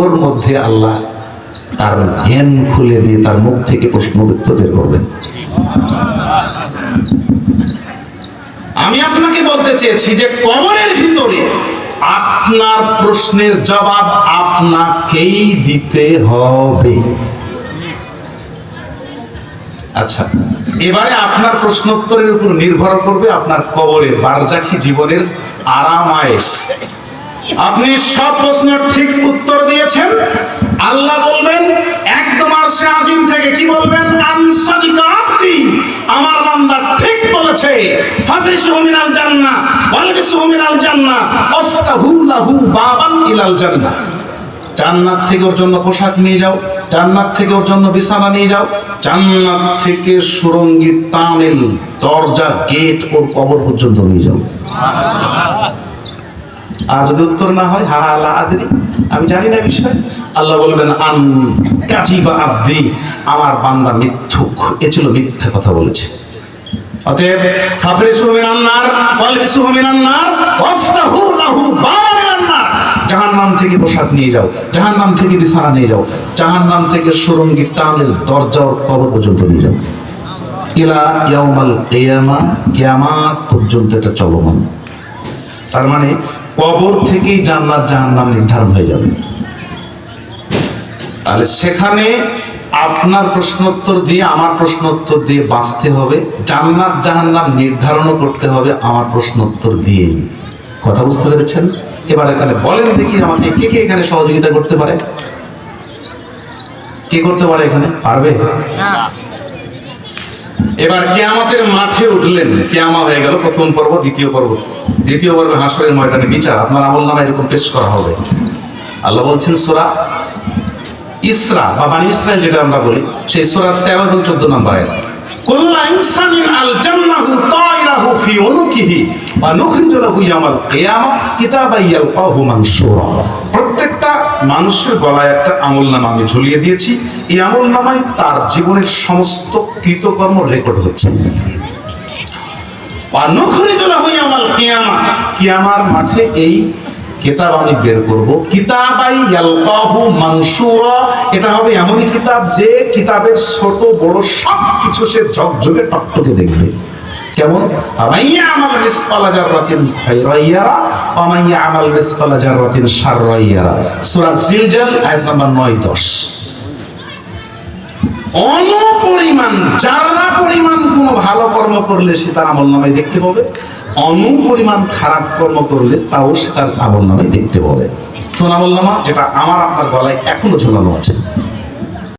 ওর মধ্যে আল্লাহ তার জ্ঞান খুলে দিয়ে তার মুখ থেকে প্রশ্ন উত্তর বের করবেন। আমি আপনাকে বলতে চেয়েছি যে কবরের ভিতরে আপনার প্রশ্নের জবাব আপনাকেই দিতে হবে। আচ্ছা, এবারে আপনার প্রশ্নোত্তরের উপর নির্ভর করবে আপনার কবরের বারজাখী জীবনের আরামায়েশ। আপনি সব প্রশ্নের ঠিক উত্তর দিয়েছেন, আল্লাহ বলবেন একদম আরশে আজিম থেকে কি বলবেন? আনসাদিকা আব্দি, আমার বান্দা ঠিক বলেছে। ফাবরিসুহু মিনাল জান্নাহ ওয়ালবিসুহু মিনাল জান্নাহ আফতাহু লাহু বাবান ইলাল জান্নাহ। জান্নাত থেকে ওর জন্য পোশাক নিয়ে যাও, জান্নাত থেকে ওর জন্য বিছানা নিয়ে যাও, জান্নাত থেকে সুরঙ্গি টানেল দরজা গেট ওর কবর পর্যন্ত নিয়ে যাও। আর যদি উত্তর না হয় হা হা লা আদরি, আমি জানি না বিষয়, আল্লাহ বলবেন আন কাজিবা আব্দি, আমার বান্দা মিথ্যুক, এ ছিল মিথ্যা কথা বলেছে। অতএব ফাফরিসুহু মিনান নার ওয়ালবিসুহু মিনান নার ওয়াফতাহু লাহু বাবান ইলান নার, জাহান্নাম থেকে পোশাক নিয়ে যাও, জাহান্নাম থেকে বিছানা নিয়ে যাও, জাহান্নাম থেকে সুরঙ্গি টানেল দরজা ওর কবর পর্যন্ত নিয়ে যাও। ইলা ইয়াউমাল কিয়ামা, কিয়ামত পর্যন্ত এটা চলমান। তার মানে কবর থেকেই জান্নাত জাহান্নাম নির্ধারণ হয়ে যাবে। তাহলে সেখানে আপনার প্রশ্নোত্তর দিয়ে আমার প্রশ্নোত্তর দিয়ে বাঁচতে হবে, জান্নাত জাহান্নাম নির্ধারণও করতে হবে আমার প্রশ্নোত্তর দিয়েই। কথা বুঝতে পেরেছেন? এবার এখানে বলেন দেখি আমাকে কে কে এখানে সহযোগিতা করতে পারে? কে করতে পারে এখানে? পারবে? এবার কিয়ামতের মাঠে উঠলেন, কিয়ামা হয়ে গেল প্রথম পর্ব, দ্বিতীয় পর্ব। দ্বিতীয় পর্বে হাসরের ময়দানে বিচার, আপনার আমলনামা এরকম পেশ করা হবে। আল্লাহ বলছেন সূরা ইসরা বা বানি ইসরাইল যেটা আমরা বলি, সেই সূরার 13 এবং 14 নম্বর আয়াত। কুল্লু ইনসানিন আলজামনাহু তায়রাহু ফি উনুকিহি ওয়া নুখরিজু লাহু ইয়াওমাল কিয়ামা কিতাবান ইয়ালকাহু মানশুরা। প্রত্যেকটা মানুষের গলায় একটা আমলনামা আমি ঝুলিয়ে দিয়েছি, এই আমলনামায় তার জীবনের সমস্ত কৃতকর্ম রেকর্ড হচ্ছে। ওয়া নুখরিজু লাহু ইয়াওমাল কিয়ামা, কিয়ামার মাঠে এই কিতাব আমি বের করব। কিতাবাই ইয়ালকাহু মানশুরা, এটা হবে এমনই কিতাব যে কিতাবের ছোট বড় সব কিছু সে ঝকঝকে টকটকে দেখবে। কেমন? আমাইয়া আমাল মিসকালা জাররাতিন খায়রান ইয়ারা ওয়া মাইয়া আমাল মিসকালা জাররাতিন শাররান ইয়ারা। সূরা জিলজাল আয়াত নাম্বার 9-10। অনুপরিমাণ যারা পরিমাণ কোনো ভালো কর্ম করলে সে তার আমলনামায় দেখতে পাবে, অনুপরিমাণ খারাপ কর্ম করলে তাও সে তার আমলনামায় দেখতে পাবে। তো আমলনামা যেটা আমার আপনার গলায় এখনো ঝোলানো আছে।